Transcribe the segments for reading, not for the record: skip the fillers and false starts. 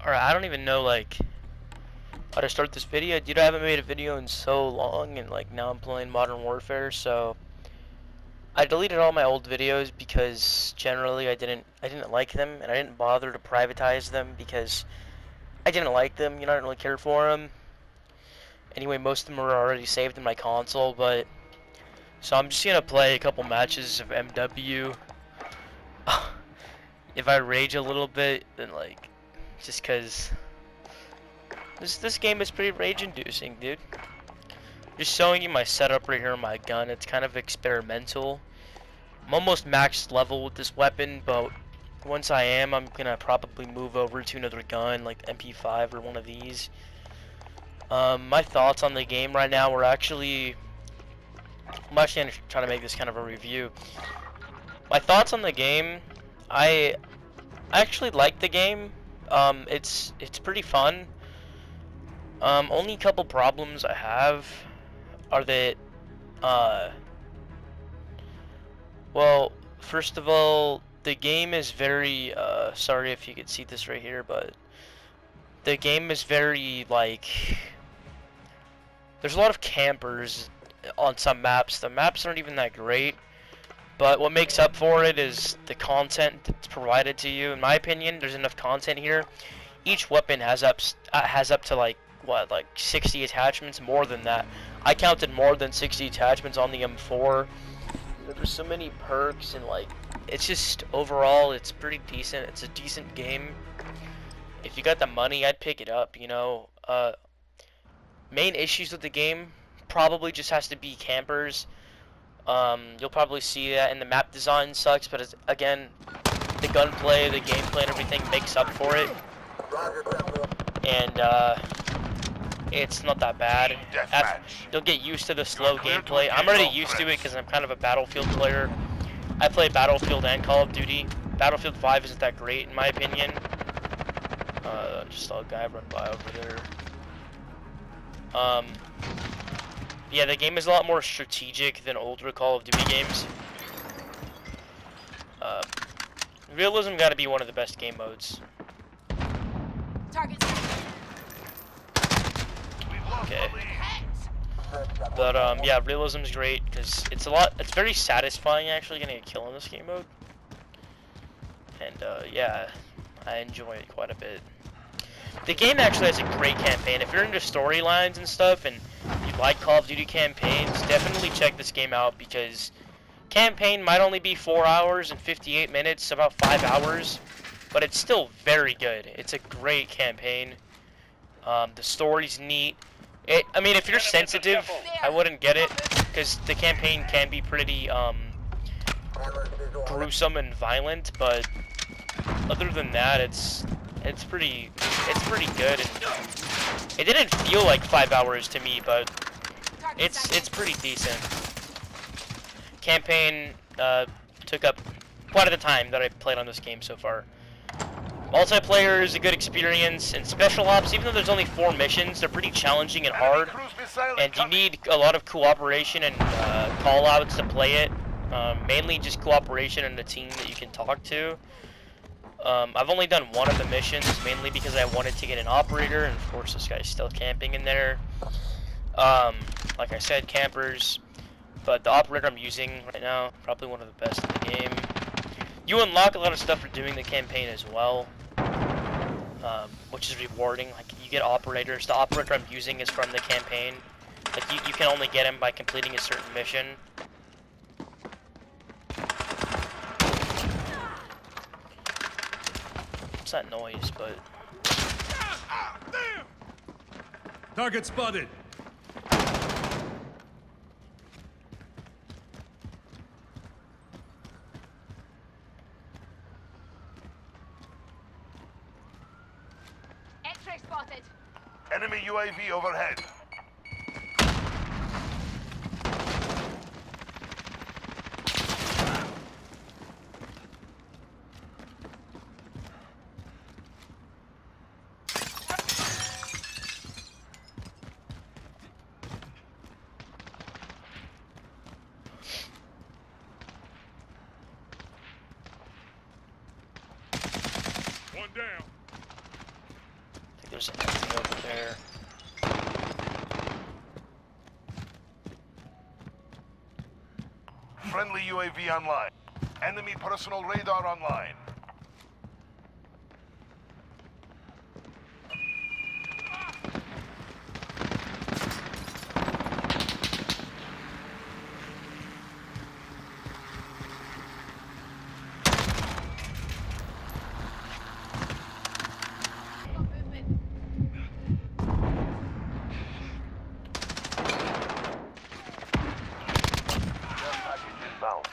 Alright, I don't even know, like, how to start this video. Dude, I haven't made a video in so long, and, like, now I'm playing Modern Warfare, so I deleted all my old videos because generally I didn't like them, and I didn't bother to privatize them because I didn't like them, you know, I didn't really care for them. Anyway, most of them are already saved in my console, but so I'm just gonna play a couple matches of MW. If I rage a little bit, then, like, just cause this game is pretty rage-inducing, dude. Just showing you my setup right here on my gun. It's kind of experimental. I'm almost maxed level with this weapon, but once I am, I'm gonna probably move over to another gun, like MP5 or one of these. My thoughts on the game right now are actually... I'm actually gonna try to make this kind of a review. My thoughts on the game, I actually like the game. It's pretty fun. Only couple problems I have are that, well, first of all, the game is very, sorry if you could see this right here, but the game is very, like, there's a lot of campers on some maps. The maps aren't even that great, but what makes up for it is the content that's provided to you. In my opinion, there's enough content here. Each weapon has up to, like, what, like 60 attachments, more than that. I counted more than 60 attachments on the M4. There's so many perks, and, like, it's just overall it's pretty decent. It's a decent game. If you got the money, I'd pick it up, you know. Main issues with the game probably just has to be campers. You'll probably see that, and the map design sucks, but it's, again, the gunplay, the gameplay, and everything makes up for it. And it's not that bad. You'll get used to the slow gameplay. I'm already used to it because I'm kind of a Battlefield player. I play Battlefield and Call of Duty. Battlefield 5 isn't that great in my opinion. Just saw a guy run by over there. Yeah, the game is a lot more strategic than older Call of Duty games. Realism got to be one of the best game modes. Okay. But yeah, realism's great because it's very satisfying actually getting a kill in this game mode. And yeah, I enjoy it quite a bit. The game actually has a great campaign. If you're into storylines and stuff and you like Call of Duty campaigns, definitely check this game out because campaign might only be 4 hours and 58 minutes, about 5 hours, but it's still very good. It's a great campaign. The story's neat. I mean, if you're sensitive, I wouldn't get it because the campaign can be pretty gruesome and violent, but other than that, it's pretty good. And it didn't feel like 5 hours to me, but it's pretty decent. Campaign took up quite a bit of time that I played on this game so far. Multiplayer is a good experience, and Special Ops, even though there's only 4 missions, they're pretty challenging and hard, and you need a lot of cooperation and call-outs to play it. Mainly just cooperation and a team that you can talk to. I've only done one of the missions, mainly because I wanted to get an operator, and of course this guy's still camping in there. Like I said, campers, but the operator I'm using right now, probably one of the best in the game. You unlock a lot of stuff for doing the campaign as well, which is rewarding. Like, you get operators. The operator I'm using is from the campaign. Like, you can only get him by completing a certain mission. What's that noise, but... Target spotted. X-ray spotted. Enemy UAV overhead. One down. there's anything over there. Friendly UAV online. Enemy personal radar online. Care package inbound.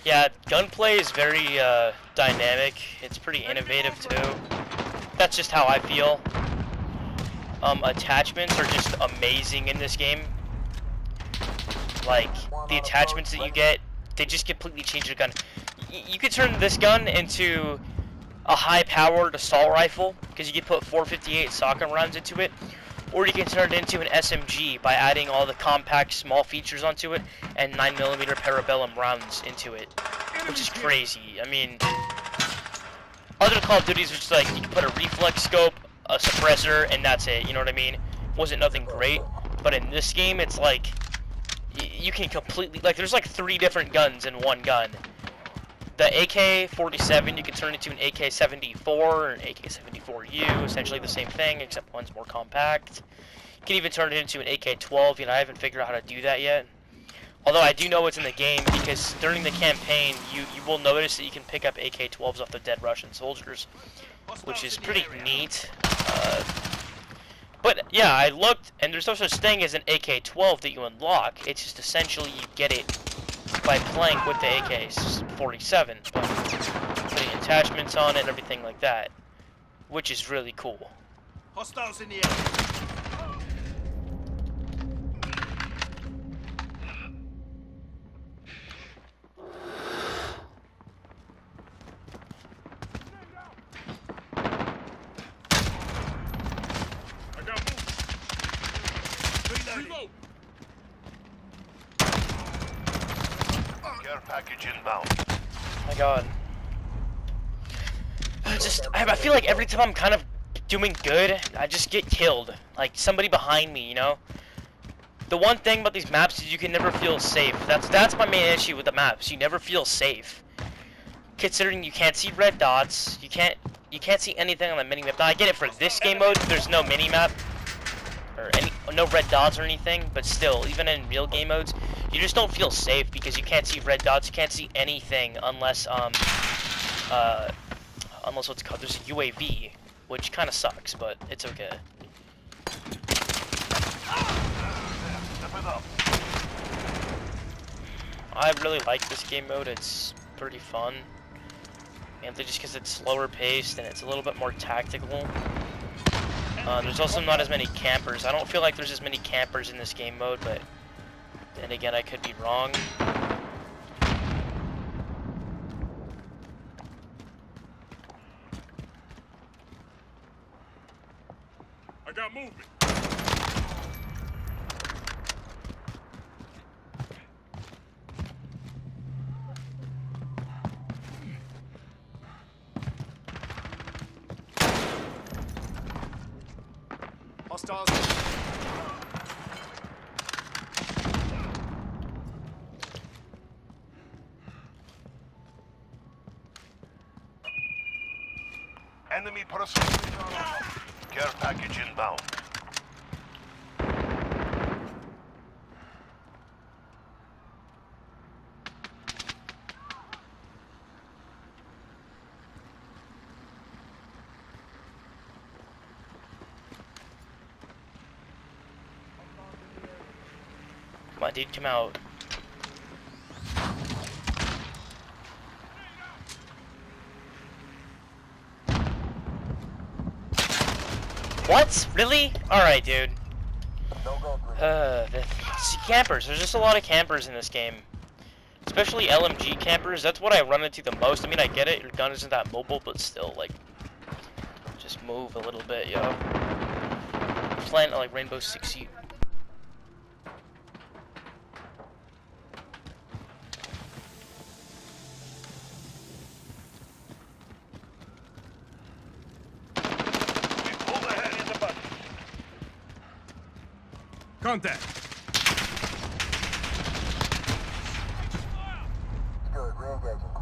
Yeah, gunplay is very dynamic. It's pretty innovative too. That's just how I feel. Attachments are just amazing in this game. Like, the attachments that you get, they just completely change the gun. You could turn this gun into a high-powered assault rifle, because you can put 458 shotgun rounds into it, or you can turn it into an SMG by adding all the compact small features onto it and 9mm parabellum rounds into it, which is crazy. I mean, other Call of Duties was just like, you can put a reflex scope, a suppressor, and that's it, you know what I mean? Wasn't nothing great, but in this game, it's like, you can completely, like, there's like 3 different guns in one gun. The AK-47, you can turn into an AK-74 or an AK-74U, essentially the same thing, except one's more compact. You can even turn it into an AK-12, you know, I haven't figured out how to do that yet. Although I do know it's in the game, because during the campaign, you will notice that you can pick up AK-12s off the dead Russian soldiers, which is pretty neat. But yeah, I looked, and there's no such thing as an AK-12 that you unlock. It's just essentially you get it by playing with the AK-47, putting attachments on it and everything like that, which is really cool. Hostiles in the air. I got moved. Reload. Care package inbound. My God. I feel like every time I'm kind of doing good, I just get killed. Like, somebody behind me, you know? The one thing about these maps is you can never feel safe. That's my main issue with the maps. You never feel safe. Considering you can't see red dots, you can't see anything on the minimap. Now, I get it for this game mode, there's no minimap, or no red dots or anything, but still, even in real game modes, you just don't feel safe because you can't see red dots, you can't see anything unless, unless what's called, there's a UAV, which kind of sucks, but it's okay. Step it up. I really like this game mode, it's pretty fun. Mainly just because it's slower paced and it's a little bit more tactical. There's also not as many campers. I don't feel like there's as many campers in this game mode, but then again, I could be wrong. I got movement. Hostiles. Enemy personal radar. Care package inbound. Come on, dude, come out. What? Really? Alright, dude. See, campers. There's just a lot of campers in this game. Especially LMG campers. That's what I run into the most. I mean, I get it. Your gun isn't that mobile, but still, like, Just move a little bit, yo. Plant like Rainbow Six Siege. We pulled ahead in the bus. Contact. Good, real good.